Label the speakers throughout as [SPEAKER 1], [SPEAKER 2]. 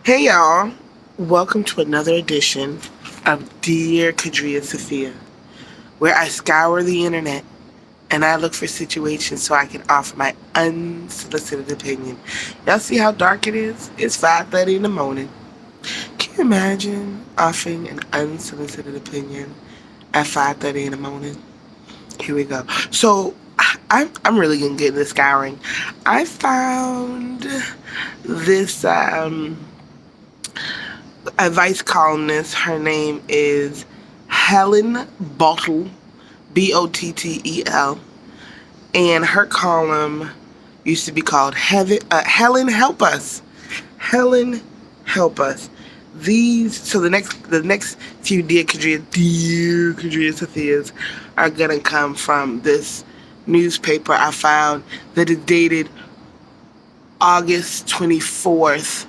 [SPEAKER 1] Hey y'all, welcome to another edition of Dear Qadriyyah Safiyyah, where I scour the internet and I look for situations so I can offer my unsolicited opinion. Y'all see how dark it is? It's 5:30 in the morning. Can you imagine offering an unsolicited opinion at 5:30 in the morning? Here we go. So I'm really gonna get into scouring. I found this advice columnist. Her name is Helen Bottle, Bottel, and her column used to be called Helen Help Us. Helen Help Us. The next few Dear Qadriyyah Safiyyahs are gonna come from this newspaper I found that is dated August 24th,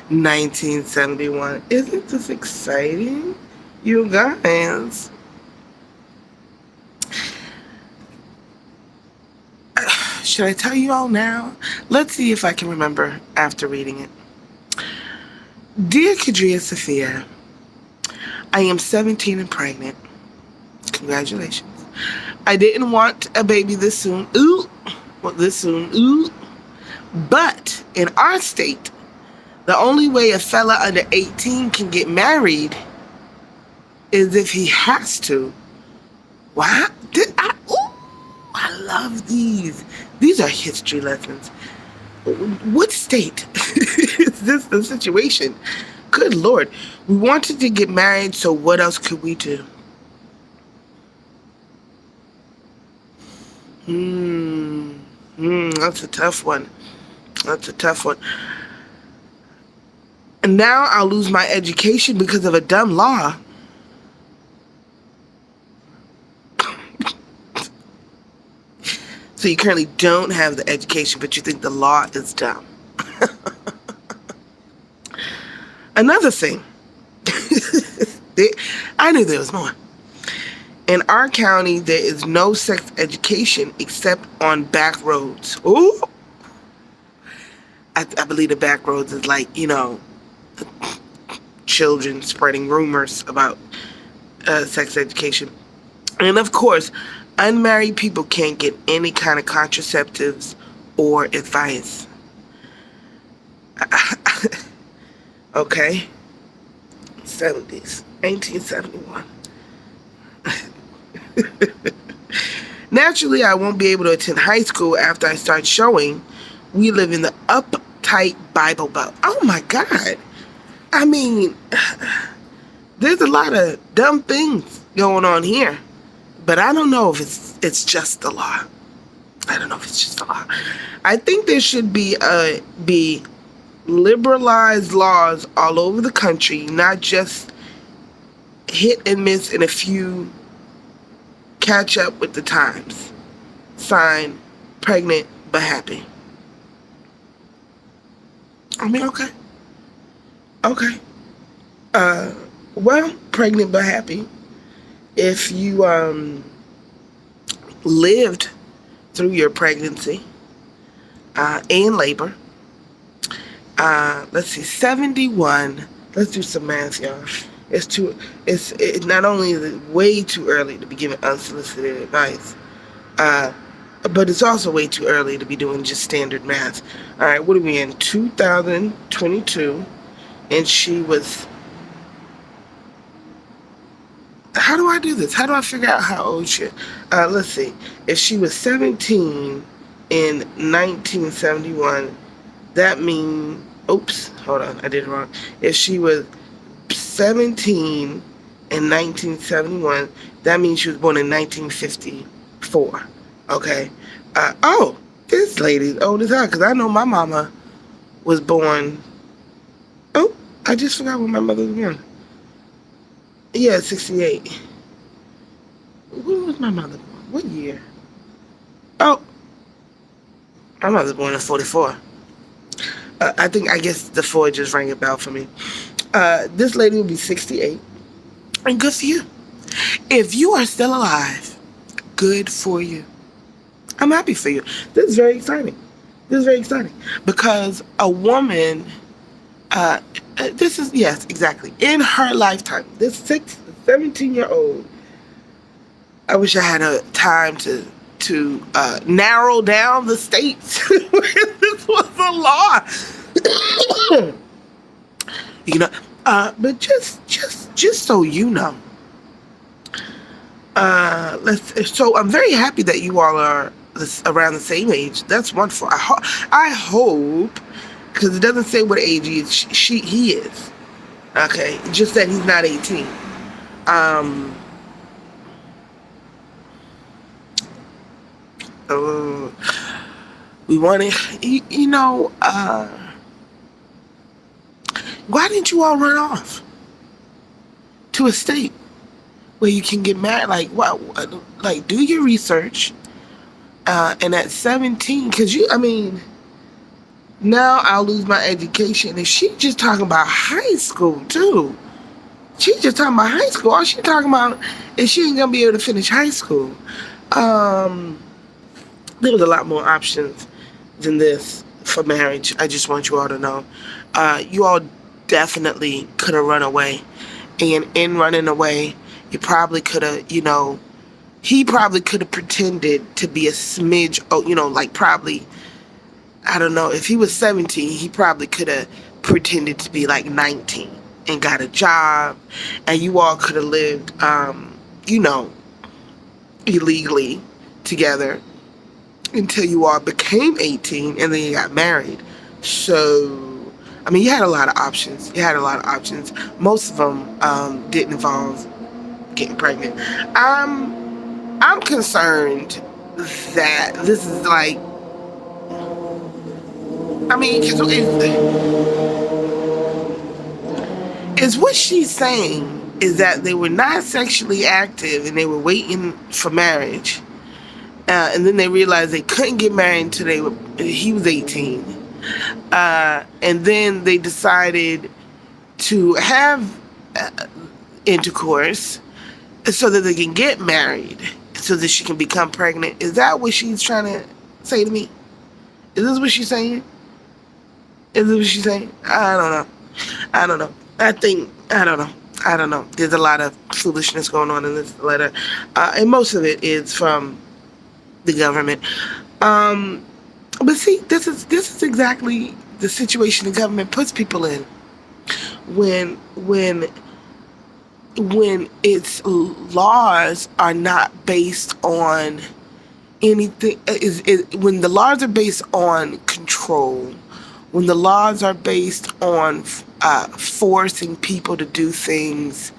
[SPEAKER 1] 1971. Isn't this exciting, you guys? Should I tell you all now? Let's see if I can remember after reading it. Dear Qadriyyah Safiyyah, I am 17 and pregnant. Congratulations. I didn't want a baby this soon. Ooh. But in our state, the only way a fella under 18 can get married is if he has to. What? I love these. These are history lessons. What state is this the situation? Good Lord. We wanted to get married, so what else could we do? That's a tough one. And now I'll lose my education because of a dumb law. So you currently don't have the education, but you think the law is dumb. Another thing. I knew there was more. In our county, there is no sex education except on back roads. Ooh! I believe the back roads is like, children spreading rumors about sex education. And of course, unmarried people can't get any kind of contraceptives or advice. Okay. 1971. Naturally, I won't be able to attend high school after I start showing. We live in the uptight Bible Belt. Oh my God. I mean, there's a lot of dumb things going on here. But I don't know if it's just the law. I don't know if it's just the law. I think there should be liberalized laws all over the country, not just hit and miss in a few catch up with the times. Signed, pregnant but happy. I mean, okay. Well, pregnant but happy. If you lived through your pregnancy and labor, let's see, 71. Let's do some math, y'all. It's not only is it way too early to be giving unsolicited advice, but it's also way too early to be doing just standard math. All right, what are we in? 2022, and she was. How do I do this? How do I figure out how old she is? Let's see. If she was 17 in 1971, that means... Oops, hold on. I did it wrong. If she was 17 in 1971, that means she was born in 1954. Okay. This lady's old as hell, because I know my mama was born... Oh, I just forgot when my mother was born. Yeah, 68. When was my mother born? What year? Oh, my mother was born in 44. I guess the 4 just rang a bell for me. This lady will be 68. And good for you. If you are still alive, good for you. I'm happy for you. This is very exciting. Because a woman, this is, yes, exactly. In her lifetime, this 17-year-old, I wish I had a time to narrow down the states where this was a law. You know, but just so you know, so I'm very happy that you all are around the same age. That's wonderful. I hope, because it doesn't say what age he is. Okay, just that he's not 18. We want to, why didn't you all run off to a state where you can get married? Like, do your research. And at 17, because now I'll lose my education. And she's just talking about high school, too. She's just talking about high school. All she's talking about is she ain't going to be able to finish high school. There was a lot more options than this for marriage. I just want you all to know. You all definitely could have run away. And in running away, you probably could have, he probably could have pretended to be a smidge, probably, I don't know, if he was 17, he probably could have pretended to be like 19 and got a job, and you all could have lived, illegally together until you all became 18, and then you got married. So, you had a lot of options. Most of them didn't involve getting pregnant. I'm concerned that this is like, is what she's saying is that they were not sexually active and they were waiting for marriage, and then they realized they couldn't get married until he was 18, and then they decided to have intercourse so that they can get married, so that she can become pregnant. Is that what she's trying to say to me? Is this what she's saying? I don't know. I don't know. There's a lot of foolishness going on in this letter. And most of it is from the government. But see, this is exactly the situation the government puts people in. When its laws are not based on anything, when the laws are based on control, when the laws are based on forcing people to do things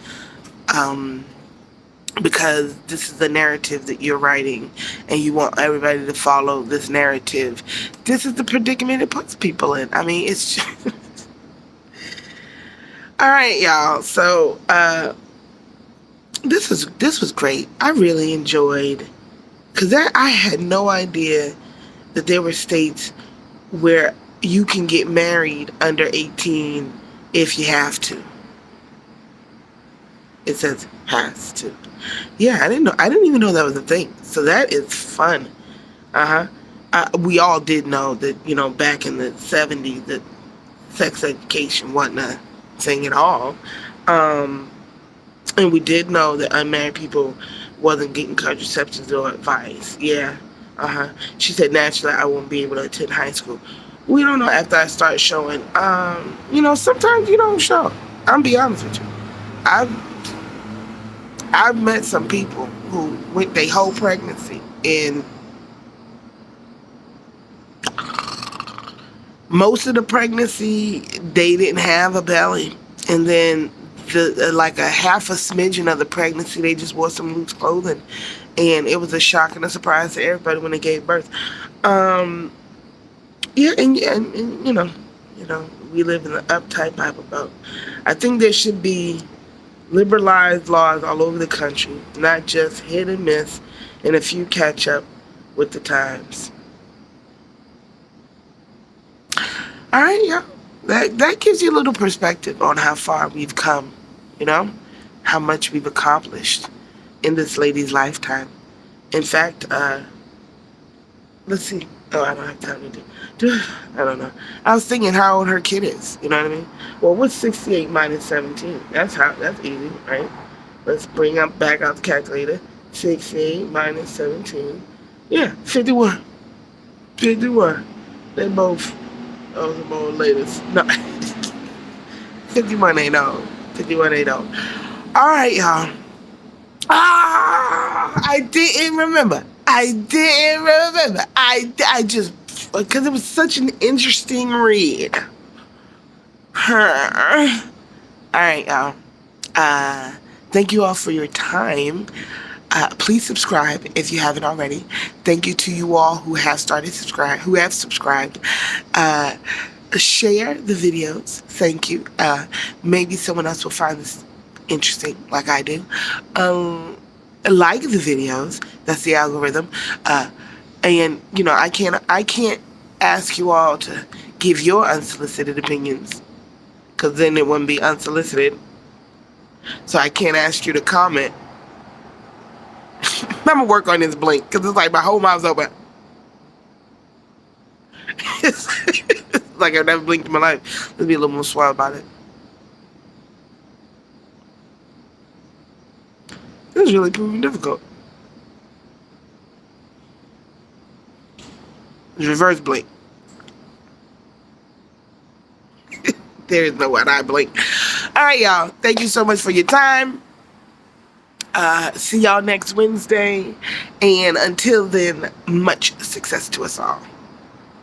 [SPEAKER 1] because this is the narrative that you're writing and you want everybody to follow this narrative, this is the predicament it puts people in. It's just all right, y'all. So this was great. I really enjoyed, because I had no idea that there were states where you can get married under 18 if you have to. It says has to. Yeah, I didn't even know that was a thing. So that is fun. We all did know that, back in the 70s, that sex education wasn't a thing at all. And we did know that unmarried people wasn't getting contraceptives or advice. Yeah. She said, naturally, I won't be able to attend high school. We don't know after I start showing. Sometimes you don't show. I'm be honest with you. I've met some people who went their whole pregnancy and most of the pregnancy they didn't have a belly, and then like a half a smidgen of the pregnancy they just wore some loose clothing, and it was a shock and a surprise to everybody when they gave birth. Yeah, and we live in the uptight Bible Belt. I think there should be liberalized laws all over the country, not just hit and miss, and a few catch up with the times. All right, yeah, that gives you a little perspective on how far we've come, how much we've accomplished in this lady's lifetime. In fact, let's see. Oh, I don't have time to do. I don't know. I was thinking how old her kid is. You know what I mean? Well, what's 68 minus 17? That's easy, right? Let's bring up back out the calculator. 68 minus 17. Yeah, 51. 51. They both. Those are both latest. No. 51 ain't old. 51 ain't old. Alright, y'all. I didn't remember. I just, because it was such an interesting read. Alright, y'all. Thank you all for your time. Please subscribe if you haven't already. Thank you to you all who have subscribed. Share the videos. Thank you. Maybe someone else will find this interesting, like I do. Like the videos. That's the algorithm. And you know, I can't ask you all to give your unsolicited opinions, because then it wouldn't be unsolicited. So I can't ask you to comment. I'm gonna work on this blink, because it's like my whole mouth's open. It's like I've never blinked in my life. Let's be a little more suave about it. This is really proving difficult. It's reverse blink. There is no one eye blink. Alright, y'all. Thank you so much for your time. See y'all next Wednesday. And until then, much success to us all.